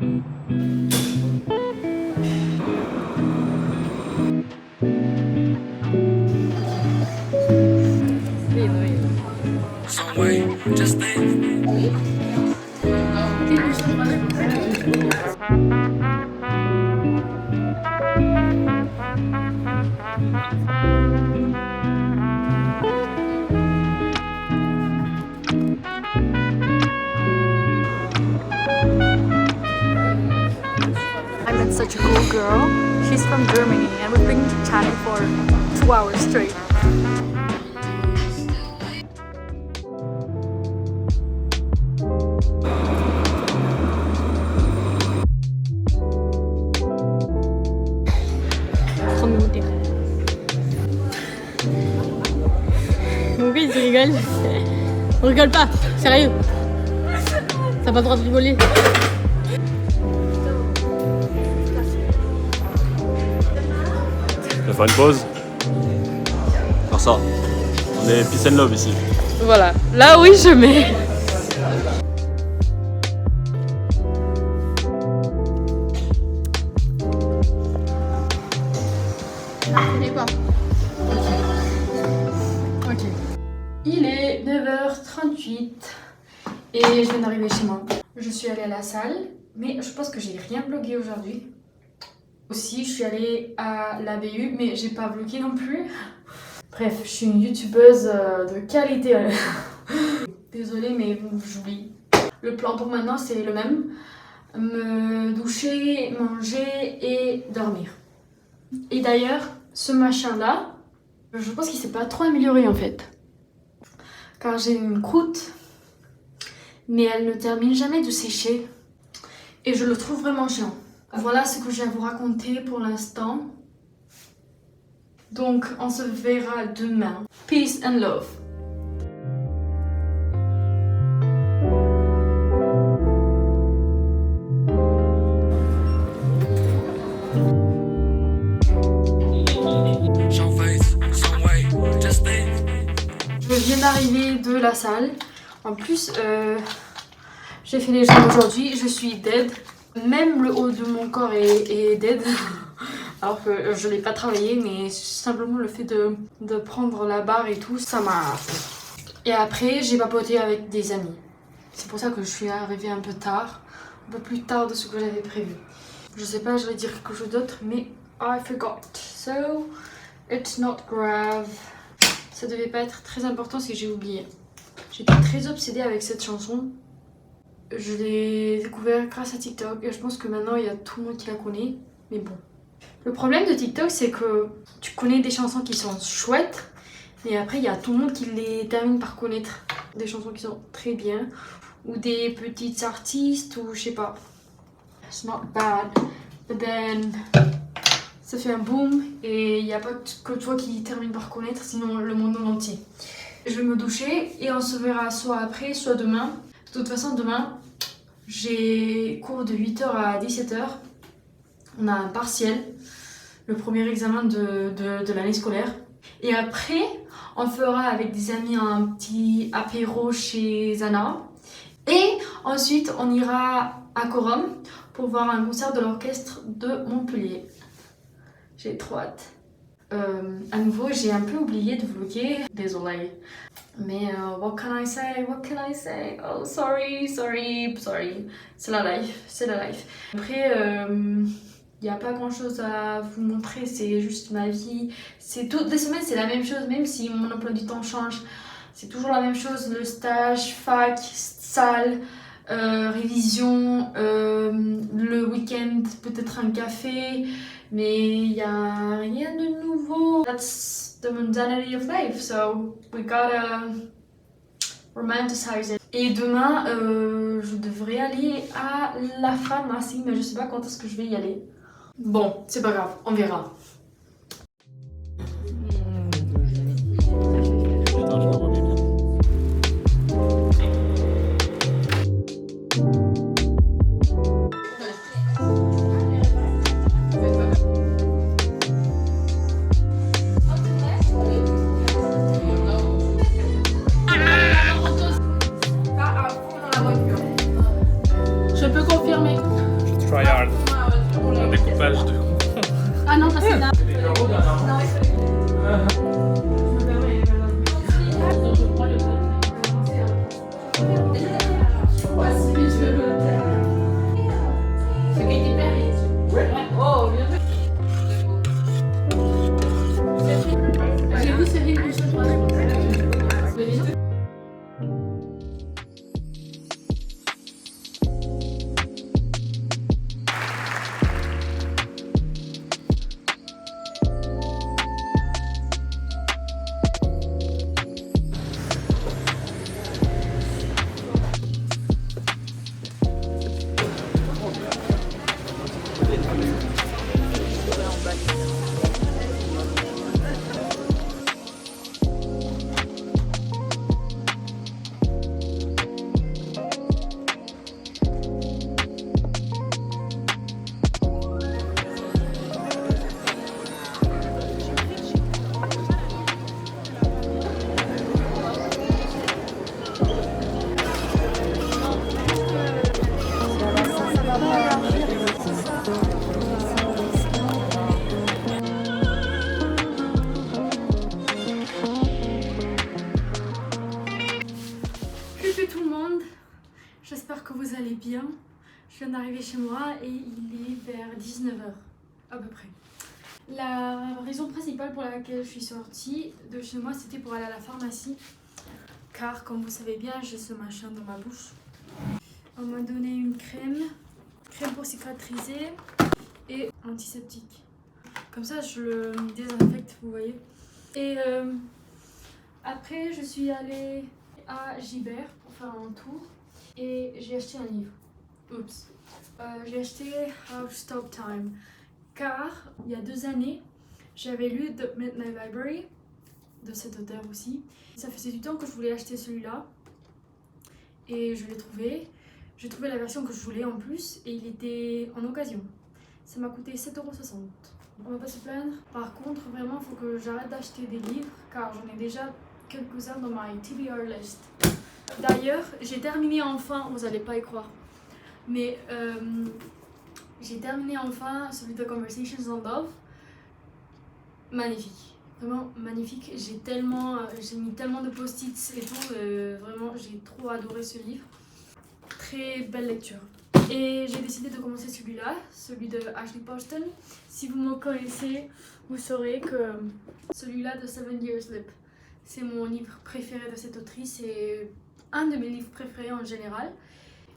I met such a cool girl. She's from Germany and we've been chatting for 2 hours straight. Trop de goûter. Mon gars il se rigole. On rigole pas, sérieux. T'as pas le droit de rigoler. Je vais faire une pause. Alors ça, on est peace and love ici. Voilà, là oui je mets. Ok. Il est 9h38 et je viens d'arriver chez moi. Je suis allée à la salle, mais je pense que j'ai rien vlogué aujourd'hui. Aussi, je suis allée à la BU, mais j'ai pas vlogué non plus. Bref, je suis une youtubeuse de qualité. Désolée, mais j'oublie. Le plan pour maintenant, c'est le même. Me doucher, manger et dormir. Et d'ailleurs, ce machin-là, je pense qu'il s'est pas trop amélioré en fait. Car j'ai une croûte, mais elle ne termine jamais de sécher. Et je le trouve vraiment chiant. Voilà ce que j'ai à vous raconter pour l'instant. Donc, on se verra demain. Peace and love. Je viens d'arriver de la salle. En plus, j'ai fait les jambes aujourd'hui. Je suis dead. Même le haut de mon corps est dead. Alors que je ne l'ai pas travaillé, mais simplement le fait de prendre la barre et tout, ça m'a... Et après, j'ai papoté avec des amis. C'est pour ça que je suis arrivée un peu tard. Un peu plus tard de ce que j'avais prévu. Je sais pas, je vais dire quelque chose d'autre, mais I forgot. So, it's not grave. Ça devait pas être très important si j'ai oublié. J'étais très obsédée avec cette chanson. Je l'ai découvert grâce à TikTok et je pense que maintenant il y a tout le monde qui la connaît. Mais bon. Le problème de TikTok, c'est que tu connais des chansons qui sont chouettes, mais après il y a tout le monde qui les termine par connaître. Des chansons qui sont très bien, ou des petites artistes, ou je sais pas. It's not bad, but then ça fait un boom et il n'y a pas que toi qui termine par connaître, sinon le monde entier. Je vais me doucher et on se verra soit après, soit demain. De toute façon, demain, j'ai cours de 8h à 17h. On a un partiel, le premier examen de l'année scolaire. Et après, on fera avec des amis un petit apéro chez Zana. Et ensuite, on ira à Corum pour voir un concert de l'orchestre de Montpellier. J'ai trop hâte. À nouveau, j'ai un peu oublié de vlogger. Désolée. Mais what can I say? What can I say? Oh, sorry. C'est la life, c'est la life. Après, il n'y a pas grand chose à vous montrer, c'est juste ma vie. C'est toutes les semaines, c'est la même chose, même si mon emploi du temps change. C'est toujours la même chose, le stage, fac, salle, révision, le week-end, peut-être un café. Mais il n'y a rien de nouveau. That's the mundanity of life, so we gotta romanticize it. Et demain, je devrais aller à la pharmacie, mais je sais pas quand est-ce que je vais y aller. Bon, c'est pas grave, on verra. Je peux confirmer. Try hard. Un découpage de. Ah non, ça c'est là. J'ai vu Cyril Bouchon. Coucou tout le monde, j'espère que vous allez bien. Je viens d'arriver chez moi et il est vers 19h à peu près. La raison principale pour laquelle je suis sortie de chez moi, c'était pour aller à la pharmacie. Car comme vous savez bien, j'ai ce machin dans ma bouche. On m'a donné une crème pour cicatriser et antiseptique. Comme ça je le désinfecte, vous voyez. Et après je suis allée à Gibert pour faire un tour et j'ai acheté un livre. Oups. J'ai acheté How to Stop Time car il y a 2 années j'avais lu The Midnight Library de cet auteur aussi. Ça faisait du temps que je voulais acheter celui-là et je l'ai trouvé. J'ai trouvé la version que je voulais en plus et il était en occasion. Ça m'a coûté 7,60 €. On va pas se plaindre. Par contre, vraiment, il faut que j'arrête d'acheter des livres car j'en ai déjà quelques-uns dans ma TBR list. D'ailleurs, j'ai terminé enfin, vous allez pas y croire, mais j'ai terminé enfin celui de Conversations on Love. Magnifique, vraiment magnifique. J'ai mis tellement de post-its et tout, vraiment j'ai trop adoré ce livre. Très belle lecture. Et j'ai décidé de commencer celui-là, celui de Ashley Poston. Si vous me connaissez, vous saurez que celui-là de 7 Years Slip, c'est mon livre préféré de cette autrice, c'est un de mes livres préférés en général.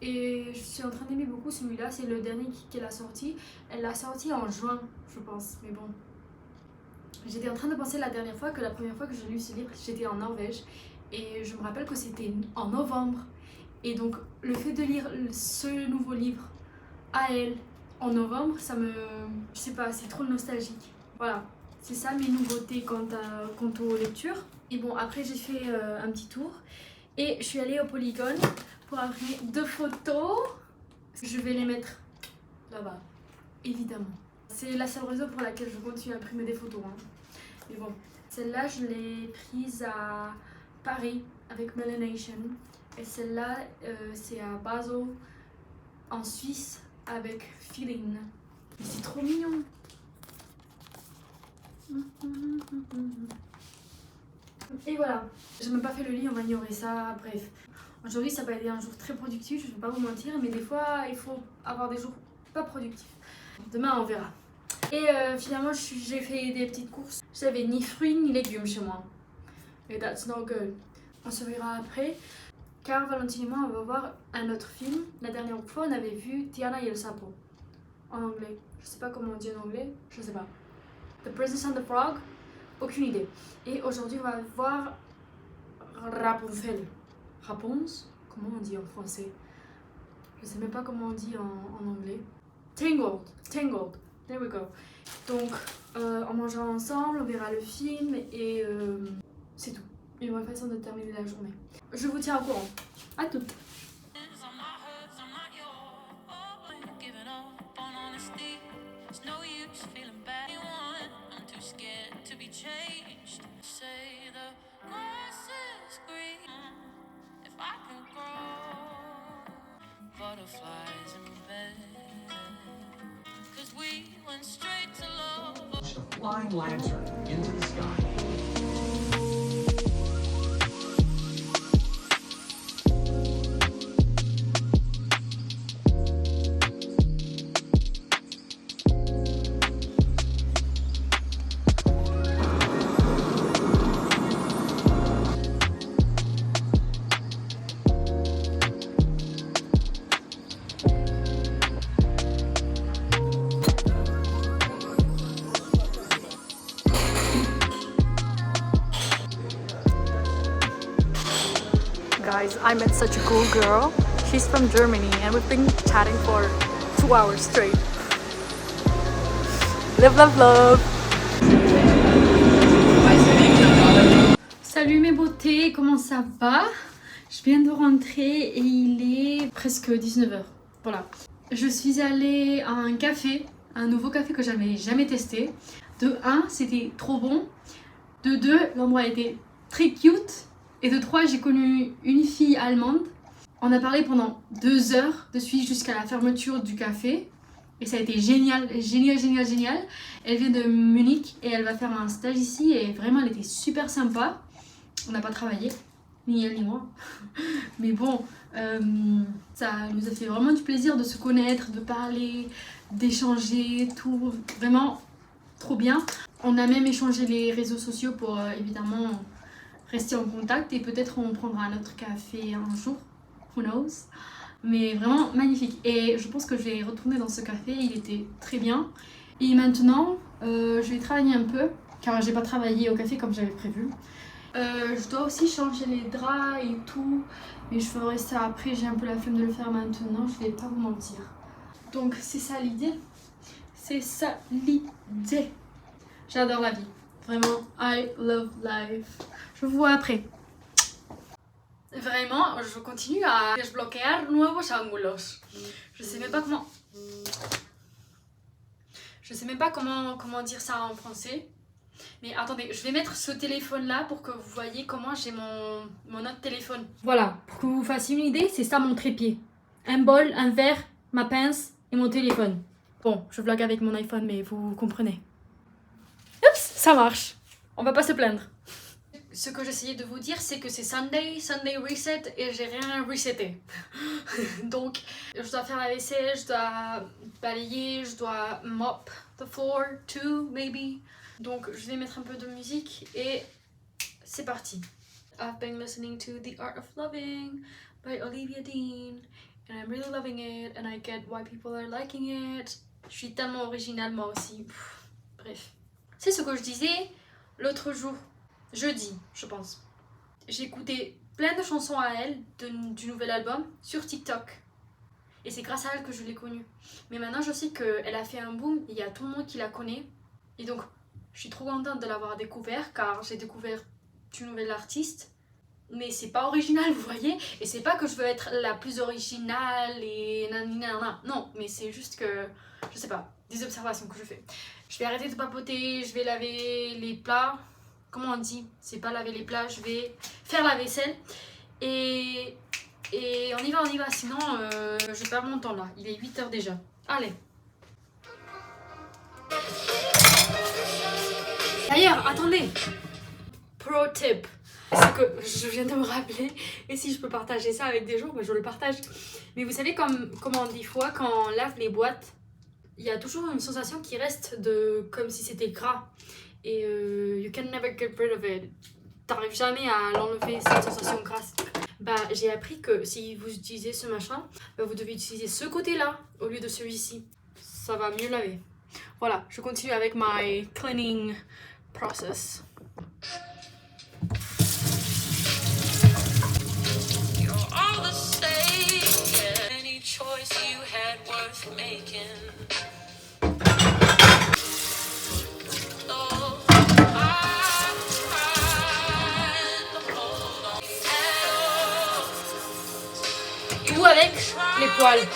Et je suis en train d'aimer beaucoup celui-là, c'est le dernier qu'elle a sorti. Elle l'a sorti en juin, je pense, mais bon. J'étais en train de penser la dernière fois que la première fois que j'ai lu ce livre, j'étais en Norvège. Et je me rappelle que c'était en novembre. Et donc le fait de lire ce nouveau livre à elle en novembre, ça me... je sais pas, c'est trop nostalgique. Voilà, c'est ça mes nouveautés quant aux lectures. Et bon, après j'ai fait un petit tour et je suis allée au Polygone pour imprimer 2 photos. Je vais les mettre là-bas, évidemment. C'est la seule raison pour laquelle je continue à imprimer des photos. Hein. Mais bon, celle-là je l'ai prise à Paris avec Melanation. Et celle-là, c'est à Basel, en Suisse, avec Feeling. Mais c'est trop mignon. Et voilà, j'ai même pas fait le lit, on va ignorer ça, bref. Aujourd'hui, ça va être un jour très productif, je vais pas vous mentir, mais des fois, il faut avoir des jours pas productifs. Demain, on verra. Et finalement, j'ai fait des petites courses. J'avais ni fruits ni légumes chez moi. Et that's not good. On se verra après. Car Valentine et moi, on va voir un autre film. La dernière fois, on avait vu Tiana et el Sapo. En anglais. Je sais pas comment on dit en anglais. Je sais pas. The Princess and the Frog. Aucune idée. Et aujourd'hui, on va voir Rapunzel. Rapunzel? Comment on dit en français? Je sais même pas comment on dit en anglais. Tangled. Tangled. There we go. Donc, on mangera ensemble, on verra le film et c'est tout. Une bonne façon de terminer la journée. Je vous tiens au courant. À toutes. Butterflies in bed. flying lantern into the sky. Guys, I met such a cool girl. She's from Germany and we've been chatting for 2 hours straight. Love, love, love. Salut mes beautés, comment ça va? Je viens de rentrer et il est presque 19h. Voilà. Je suis allée à un café, un nouveau café que j'avais jamais testé. De 1, c'était trop bon. De 2, l'endroit était très cute. Et de 3, j'ai connu une fille allemande. On a parlé pendant 2 heures de suite jusqu'à la fermeture du café. Et ça a été génial, génial, génial, génial. Elle vient de Munich et elle va faire un stage ici. Et vraiment, elle était super sympa. On n'a pas travaillé, ni elle ni moi. Mais bon, ça nous a fait vraiment du plaisir de se connaître, de parler, d'échanger, tout. Vraiment trop bien. On a même échangé les réseaux sociaux pour évidemment rester en contact et peut-être on prendra un autre café un jour, who knows. Mais vraiment magnifique et je pense que je vais retourner dans ce café, il était très bien. Et maintenant, je vais travailler un peu car j'ai pas travaillé au café comme j'avais prévu. Je dois aussi changer les draps et tout, mais je ferai ça après, j'ai un peu la flemme de le faire maintenant, je vais pas vous mentir. Donc c'est ça l'idée, c'est ça l'idée. J'adore la vie, vraiment, I love life. Je vous vois après. Vraiment, je continue à desbloquear nuevos ángulos. Je sais même pas comment... Je sais même pas comment dire ça en français. Mais attendez, je vais mettre ce téléphone là pour que vous voyez comment j'ai mon autre téléphone. Voilà, pour que vous fassiez une idée, c'est ça mon trépied. Un bol, un verre, ma pince et mon téléphone. Bon, je vlog avec mon iPhone mais vous comprenez. Oups, ça marche. On va pas se plaindre. Ce que j'essayais de vous dire, c'est que c'est Sunday reset et j'ai rien reseté. Donc, je dois faire la vaisselle, je dois balayer, je dois mop the floor too, maybe. Donc, je vais mettre un peu de musique et c'est parti. I've been listening to The Art of Loving by Olivia Dean and I'm really loving it and I get why people are liking it. Je suis tellement originale moi aussi. Bref. C'est ce que je disais l'autre jour. Jeudi, je pense. J'ai écouté plein de chansons à elle du nouvel album sur TikTok. Et c'est grâce à elle que je l'ai connue. Mais maintenant, je sais qu'elle a fait un boom. Il y a tout le monde qui la connaît. Et donc, je suis trop contente de l'avoir découvert car j'ai découvert du nouvel artiste. Mais c'est pas original, vous voyez. Et c'est pas que je veux être la plus originale et nanana. Non, mais c'est juste que, je sais pas, des observations que je fais. Je vais arrêter de papoter, je vais laver les plats. Comment on dit? C'est pas laver les plats, je vais faire la vaisselle. Et on y va, sinon je perds mon temps là. Il est 8h déjà. Allez. D'ailleurs, attendez. Pro tip. C'est que je viens de me rappeler. Et si je peux partager ça avec des gens, bah je le partage. Mais vous savez comme on dit fois, quand on lave les boîtes, il y a toujours une sensation qui reste comme si c'était gras. Et you can never get rid of it. T'arrives jamais à l'enlever, cette sensation grasse. Bah, j'ai appris que si vous utilisez ce machin, bah, vous devez utiliser ce côté-là au lieu de celui-ci. Ça va mieux laver. Voilà, je continue avec my cleaning process. You're all the same, yeah. Any choice you had worth making. Avec les poils.